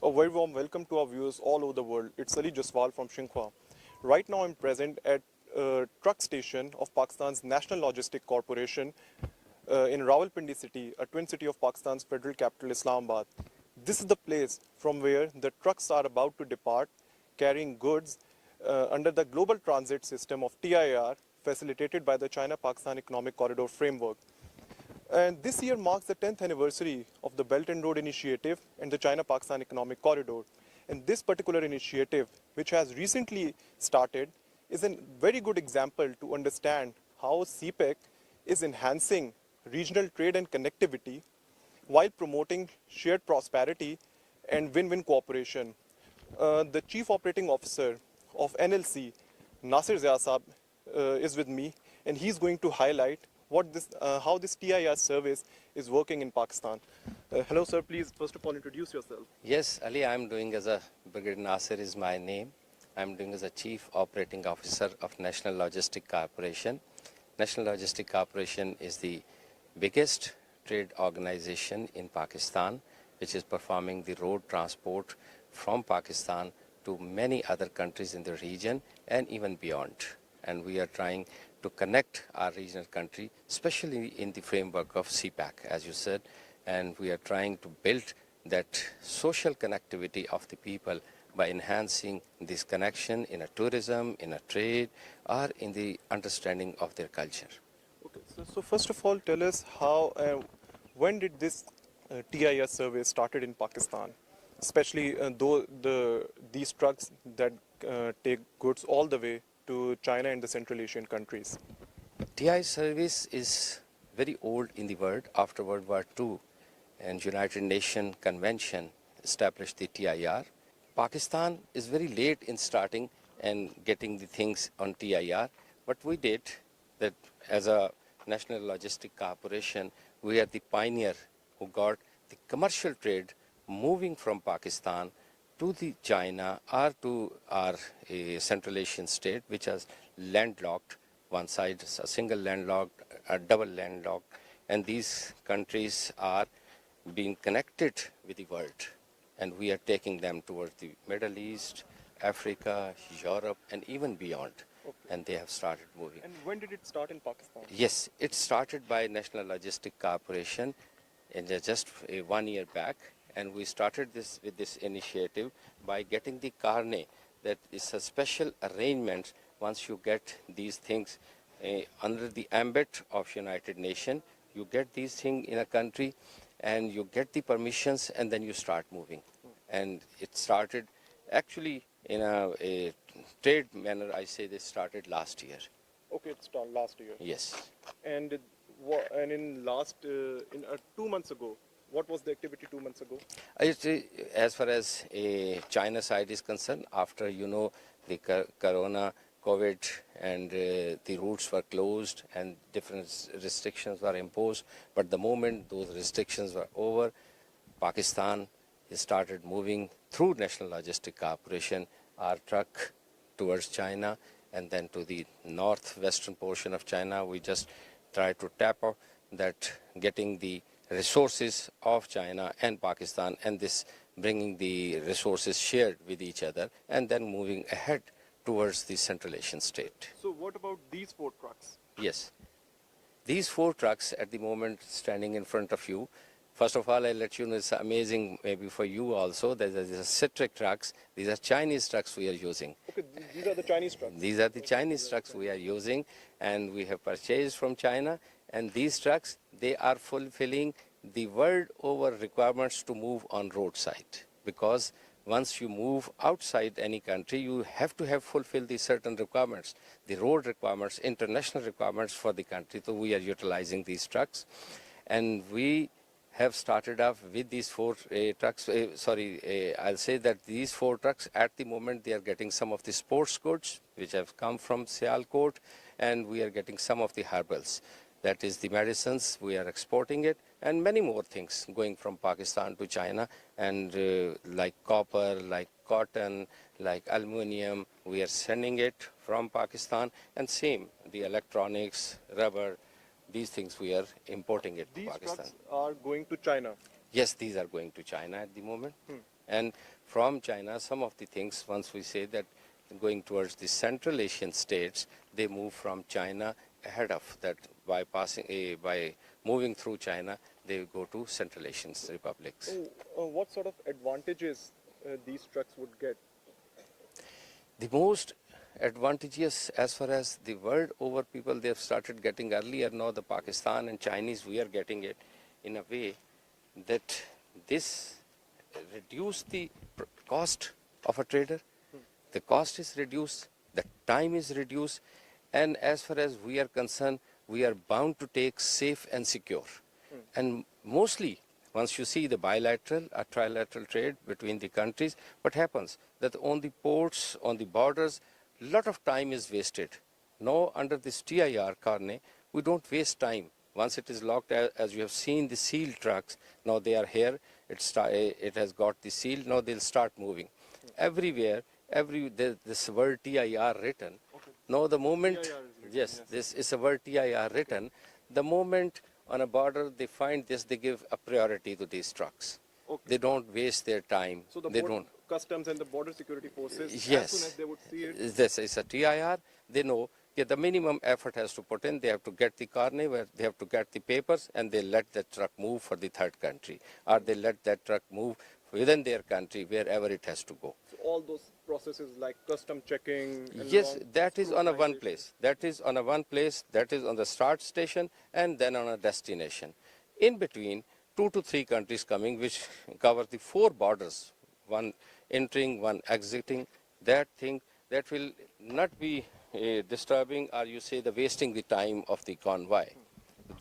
A very warm welcome to our viewers all over the world. It's Jaswal from Xinhua. Right now I'm present at a truck station of Pakistan's National Logistic Corporation in Rawalpindi city, a twin city of Pakistan's federal capital Islamabad. This is the place from where the trucks are about to depart, carrying goods under the global transit system of TIR, facilitated by the China-Pakistan Economic Corridor Framework. And this year marks the 10th anniversary of the Belt and Road Initiative and the China-Pakistan Economic Corridor. And this particular initiative, which has recently started, is a very good example to understand how CPEC is enhancing regional trade and connectivity while promoting shared prosperity and win-win cooperation. The Chief Operating Officer of NLC, Nasir Ziasab, is with me, and he's going to highlight how this TIR service is working in Pakistan. Hello, sir. Please, first of all, introduce yourself. Yes, Ali, I'm doing as a Brigadier Nasir is my name. I'm doing as a Chief Operating Officer of National Logistic Corporation. National Logistic Corporation is the biggest trade organization in Pakistan, which is performing the road transport from Pakistan to many other countries in the region and even beyond. And we are trying to connect our regional country, especially in the framework of CPEC, as you said, and we are trying to build that social connectivity of the people by enhancing this connection in a tourism, in a trade, or in the understanding of their culture. Okay, so first of all, tell us when did this TIR service started in Pakistan, especially these trucks that take goods all the way to China and the Central Asian countries? TI service is very old in the world. After World War II, and United Nations Convention established the TIR. Pakistan is very late in starting and getting the things on TIR, but we did that as a National Logistic Corporation. We are the pioneer who got the commercial trade moving from Pakistan to the China or to our Central Asian state, which is landlocked. One side is a single landlocked, a double landlocked, and these countries are being connected with the world. And we are taking them towards the Middle East, Africa, Europe, and even beyond. Okay. And they have started moving. And when did it start in Pakistan? Yes, it started by National Logistic Corporation in just 1 year back. And we started this with this initiative by getting the carnet, that is a special arrangement. Once you get these things under the ambit of United Nations, you get these things in a country and you get the permissions and then you start moving. And it started actually in a trade manner. I say this started last year. Okay, it started last year. Yes. And in 2 months ago, what was the activity 2 months ago? As far as China side is concerned, after the corona, COVID, and the routes were closed and different restrictions were imposed. But the moment those restrictions were over, Pakistan started moving through National Logistic Corporation, our truck towards China, and then to the northwestern portion of China. We just try to tap out that, getting the resources of China and Pakistan, and this bringing the resources shared with each other, and then moving ahead towards the Central Asian state. So what about these 4 trucks? Yes. These 4 trucks at the moment standing in front of you. First of all, I'll let you know, it's amazing maybe for you also, that these are Citric trucks. These are Chinese trucks we are using. Okay, these are the Chinese trucks. These are the Chinese trucks we are using, and we have purchased from China. And these trucks, they are fulfilling the world over requirements to move on roadside. Because once you move outside any country, you have to have fulfilled the certain requirements, the road requirements, international requirements for the country. So we are utilizing these trucks. And we have started off with these 4 trucks. I'll say that these 4 trucks at the moment, they are getting some of the sports goods which have come from Sialkot, and we are getting some of the herbals. That is the medicines, we are exporting it, and many more things going from Pakistan to China, and like copper, like cotton, like aluminium, we are sending it from Pakistan, and same, the electronics, rubber, these things we are importing it to Pakistan. These trucks are going to China? Yes, these are going to China at the moment. And from China, some of the things, once we say that going towards the Central Asian states, they move from China ahead of that by moving through China, they go to Central Asian republics. What sort of advantages these trucks would get? The most advantageous as far as the world over people they have started getting earlier, now the Pakistan and Chinese, we are getting it in a way that this reduce the cost of a trader. The cost is reduced, the time is reduced, and as far as we are concerned, we are bound to take safe and secure. And mostly, once you see the bilateral or trilateral trade between the countries, what happens? That on the ports, on the borders, lot of time is wasted. Now, under this TIR carne, we don't waste time. Once it is locked, as you have seen the seal trucks, now they are here, it has got the seal, now they'll start moving. Everywhere, this word TIR written. Okay. Now the moment, TIR is written, yes, this is a word TIR written, the moment on a border they find this, they give a priority to these trucks. Okay. They don't waste their time. So the They don't. customs and the border security forces, Yes. as soon as they would see it, This is a TIR. They know the minimum effort has to put in. They have to get the carne, where they have to get the papers, and they let that truck move for the third country, or they let that truck move within their country wherever it has to go. so all those processes like custom checking. And Yes, long that is on a one scrutinization. place. That is on a one place. That is on the start station and then on a destination. In between, 2 to 3 countries coming, which cover the 4 borders, one entering, one exiting. That thing that will not be disturbing, or you say the wasting the time of the convoy.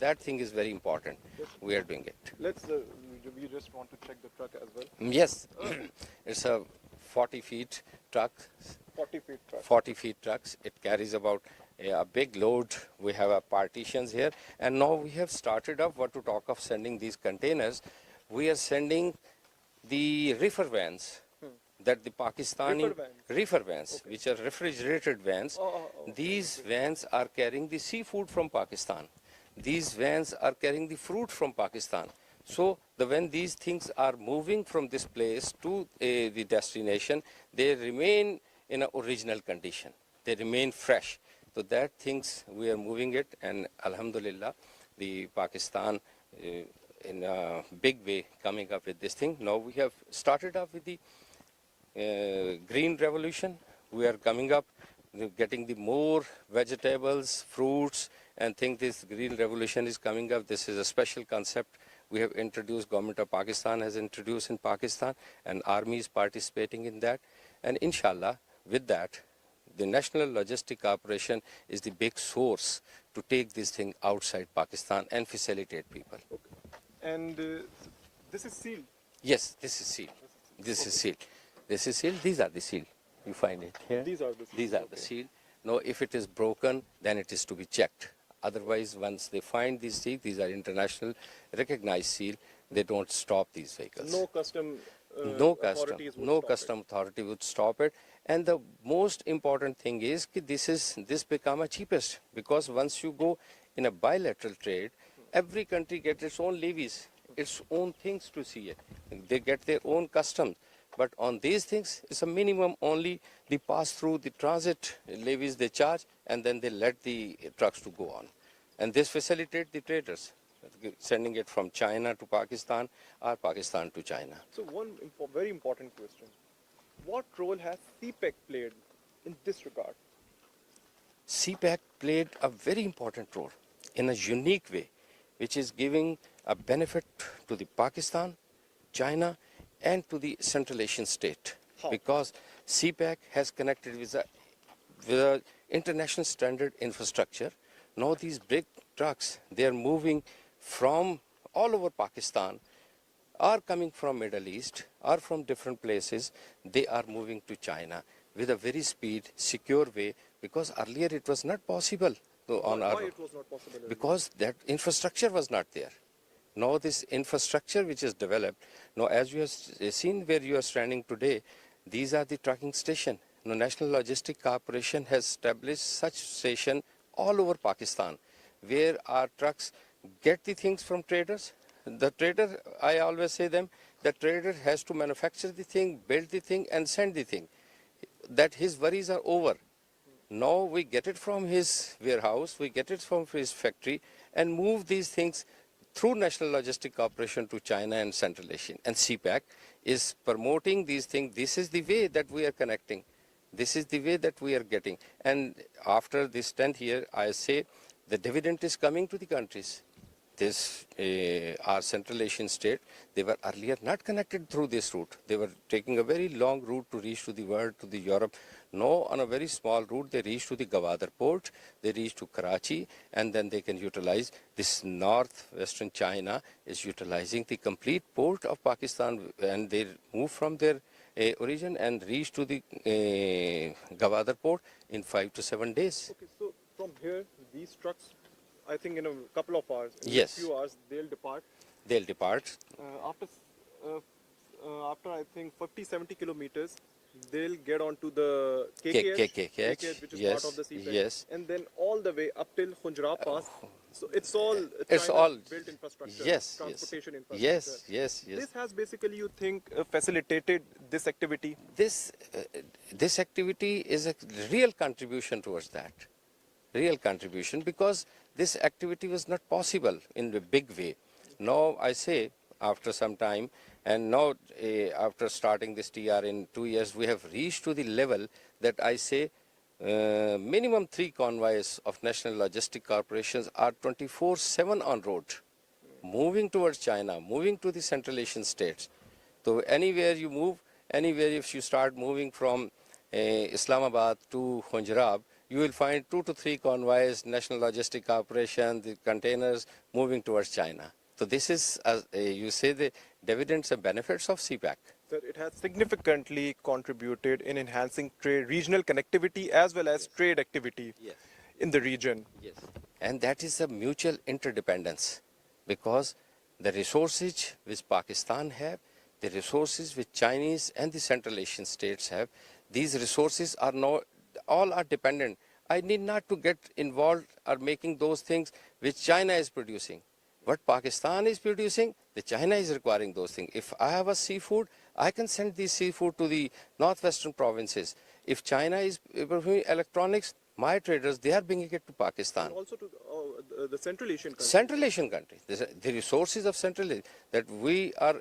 That thing is very important. We are doing it. Let's. We just want to check the truck as well. Yes, it's a 40 feet truck. 40 feet truck. 40 feet trucks. It carries about a big load. We have partitions here, and now we have started up what to talk of sending these containers. We are sending the reefer vans that the Pakistani reefer vans, which are refrigerated vans. These vans are carrying the seafood from Pakistan. These vans are carrying the fruit from Pakistan. So when these things are moving from this place to the destination, they remain in an original condition. They remain fresh. So that things we are moving it, and Alhamdulillah, the Pakistan in a big way coming up with this thing. Now we have started up with the green revolution. We are coming up, getting the more vegetables, fruits, and think this green revolution is coming up. This is a special concept we have introduced, government of Pakistan has introduced in Pakistan, and army is participating in that. And inshallah, with that, the National Logistic Corporation is the big source to take this thing outside Pakistan and facilitate people. And this is sealed. Yes, this is sealed. This is sealed. This is sealed. These are the seal. You find it here. These are the seals, These are the seal. Now, if it is broken, then it is to be checked. Otherwise, once they find these seal, these are international recognized seal, they don't stop these vehicles. No custom. Authorities would No stop custom authority would stop it. And the most important thing is that this become a cheapest, because once you go in a bilateral trade, every country gets its own levies, its own things to see it. They get their own customs. But on these things, it's a minimum only the pass through, the transit levies they charge, and then they let the trucks to go on. And this facilitate the traders, sending it from China to Pakistan or Pakistan to China. So one very important question. What role has CPEC played in this regard? CPEC played a very important role in a unique way, which is giving a benefit to the Pakistan, China, and to the Central Asian state. How? Because CPEC has connected with the international standard infrastructure. Now these big trucks, they are moving from all over Pakistan, are coming from Middle East, are from different places. They are moving to China with a very speed, secure way, because earlier it was not possible. Why it was not possible? Because that infrastructure was not there. Now this infrastructure which is developed, now as you have seen where you are standing today, these are the trucking station. Now National Logistic Corporation has established such station all over Pakistan, where our trucks get the things from traders, The trader, I always say them, the trader has to manufacture the thing, build the thing and send the thing. That his worries are over. Now we get it from his warehouse, we get it from his factory and move these things through National Logistic Corporation to China and Central Asia. And CPEC is promoting these things. This is the way that we are connecting. This is the way that we are getting. And after this 10th year, I say the dividend is coming to the countries. This, our Central Asian state, they were earlier not connected through this route. They were taking a very long route to reach to the world, to the Europe. Now, on a very small route, they reach to the Gwadar port, they reach to Karachi, and then they can utilize this northwestern China is utilizing the complete port of Pakistan, and they move from their origin and reach to the Gwadar port in 5 to 7 days. Okay, so from here, these trucks, I think in a couple of hours, in Yes. a few hours, they'll depart. They'll depart. After I think 50-70 kilometers, they'll get onto the KKH, which is yes, part of the CPEC, yes. and then all the way up till Khunjra Pass. So it's all It's China's all built infrastructure, yes, transportation infrastructure. yes, yes, yes. This has basically, you think, facilitated this activity? This activity is a real contribution towards that. Real contribution, because this activity was not possible in a big way. Now I say, after some time, and now after starting this TR in 2 years, we have reached to the level that I say minimum 3 convoys of national logistic corporations are 24/7 on road, moving towards China, moving to the Central Asian states. So anywhere you move, anywhere if you start moving from Islamabad to Khunjrab, you will find 2 to 3 convoys, National Logistic Corporation, the containers moving towards China. So this is, as you say, the dividends and benefits of CPEC. Sir, it has significantly contributed in enhancing trade, regional connectivity as well as trade activity Yes. in the region. Yes. And that is a mutual interdependence, because the resources which Pakistan have, the resources which Chinese and the Central Asian states have, these resources are now, all are dependent. I need not to get involved or making those things which China is producing. What Pakistan is producing, the China is requiring those things. If I have a seafood, I can send the seafood to the northwestern provinces. If China is producing electronics, my traders, they are bringing it to Pakistan. And also to the Central Asian countries. Central Asian countries, the resources of Central Asia, that we are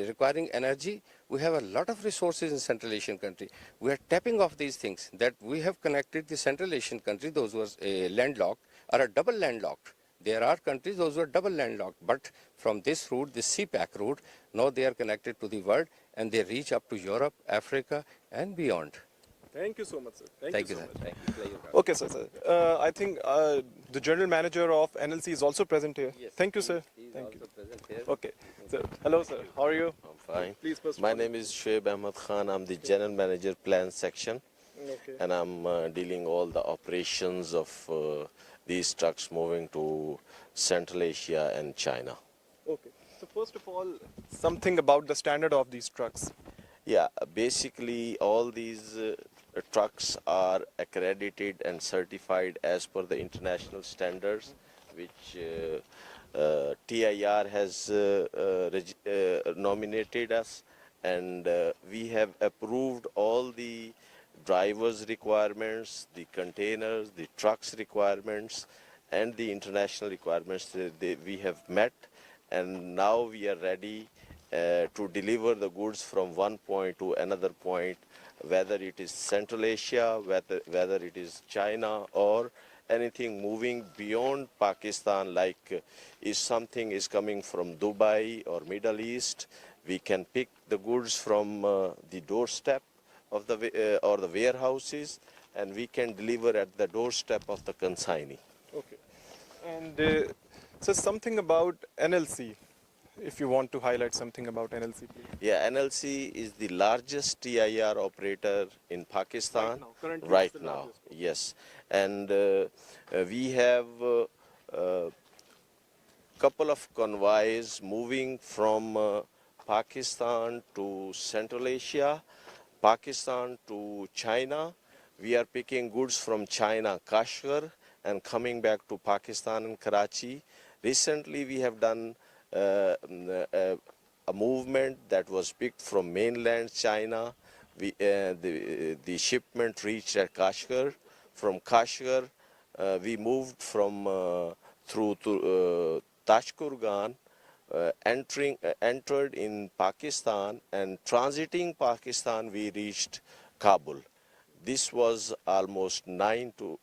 requiring energy. We have a lot of resources in Central Asian country. We are tapping off these things, that we have connected the Central Asian country, those who are landlocked, are a double landlocked. There are countries, those who are double landlocked, but from this route, this CPEC route, now they are connected to the world and they reach up to Europe, Africa and beyond. Thank you so much, sir. Thank you, so sir. much. Thank you. Pleasure. Okay, sir. I think the general manager of NLC is also present here. Yes, Thank you, sir. He is Thank also present here. you. Okay. Sir, hello, sir. How are you? I'm fine. Please, first My name is Shoaib Ahmed Khan. I'm the General Manager Plan Section, Okay. and I'm dealing all the operations of these trucks moving to Central Asia and China. Okay. So first of all, something about the standard of these trucks. Yeah, basically all these trucks are accredited and certified as per the international standards, which TIR has nominated us, and we have approved all the drivers requirements, the containers, the trucks requirements, and the international requirements that we have met, and now we are ready to deliver the goods from one point to another point, whether it is Central Asia, whether it is China, or anything moving beyond Pakistan, like if something is coming from Dubai or Middle East, we can pick the goods from the doorstep of the or the warehouses, and we can deliver at the doorstep of the consignee. Okay. And so something about NLC, if you want to highlight something about NLC, please. Yeah, NLC is the largest TIR operator in Pakistan Right now, currently right it's the now. largest. Yes, and we have couple of convoys moving from Pakistan to Central Asia, Pakistan to China. We are picking goods from China, Kashgar, and coming back to Pakistan and Karachi. Recently, we have done a movement that was picked from mainland China. The shipment reached at Kashgar. From Kashgar, we moved from through to Tashkurgan, entered in Pakistan, and transiting Pakistan, we reached Kabul. This was almost 8 to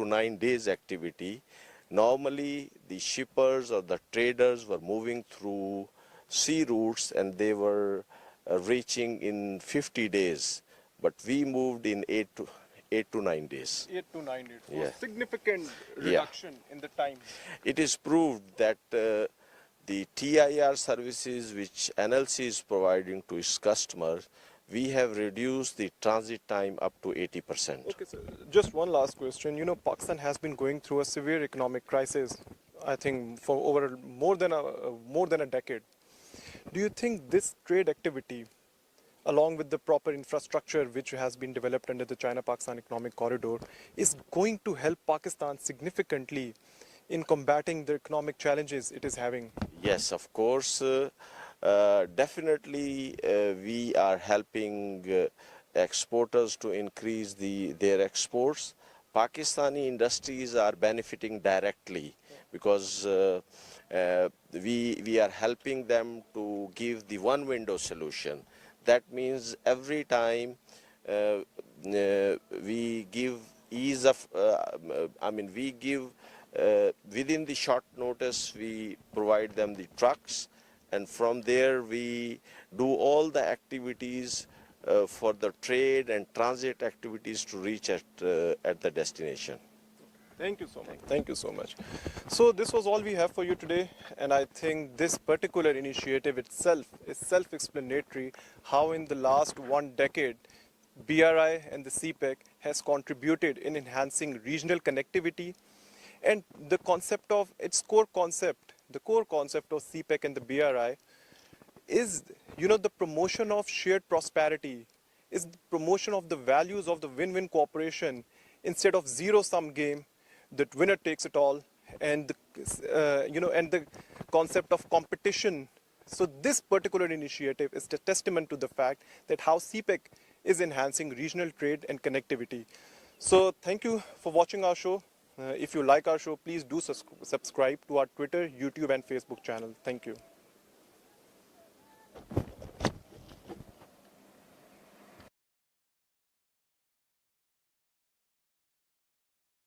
9 days activity. Normally, the shippers or the traders were moving through sea routes and they were reaching in 50 days. But we moved in 8 to 9 days. 8 to 9 days. So Yeah. significant reduction in the time. It is proved that the TIR services which NLC is providing to its customers, we have reduced the transit time up to 80%. Okay, so just one last question. You know, Pakistan has been going through a severe economic crisis, I think, for over more than a decade. Do you think this trade activity, along with the proper infrastructure which has been developed under the China-Pakistan Economic Corridor, is going to help Pakistan significantly in combating the economic challenges it is having? Yes, of course. Definitely, we are helping exporters to increase their exports. Pakistani industries are benefiting directly because we are helping them to give the one window solution. That means every time we give ease of, we give within the short notice, we provide them the trucks, and from there we do all the activities for the trade and transit activities to reach at the destination. Thank you so much. Thank you so much. So this was all we have for you today, and I think this particular initiative itself is self-explanatory how in the last 1 decade BRI and the CPEC has contributed in enhancing regional connectivity, and the concept of its core concept, the core concept of CPEC and the BRI is, you know, the promotion of shared prosperity, is the promotion of the values of the win-win cooperation instead of zero-sum game that winner takes it all, and the concept of competition. So this particular initiative is a testament to the fact that how CPEC is enhancing regional trade and connectivity. So thank you for watching our show. If you like our show, please do subscribe to our Twitter, YouTube and Facebook channel. Thank you.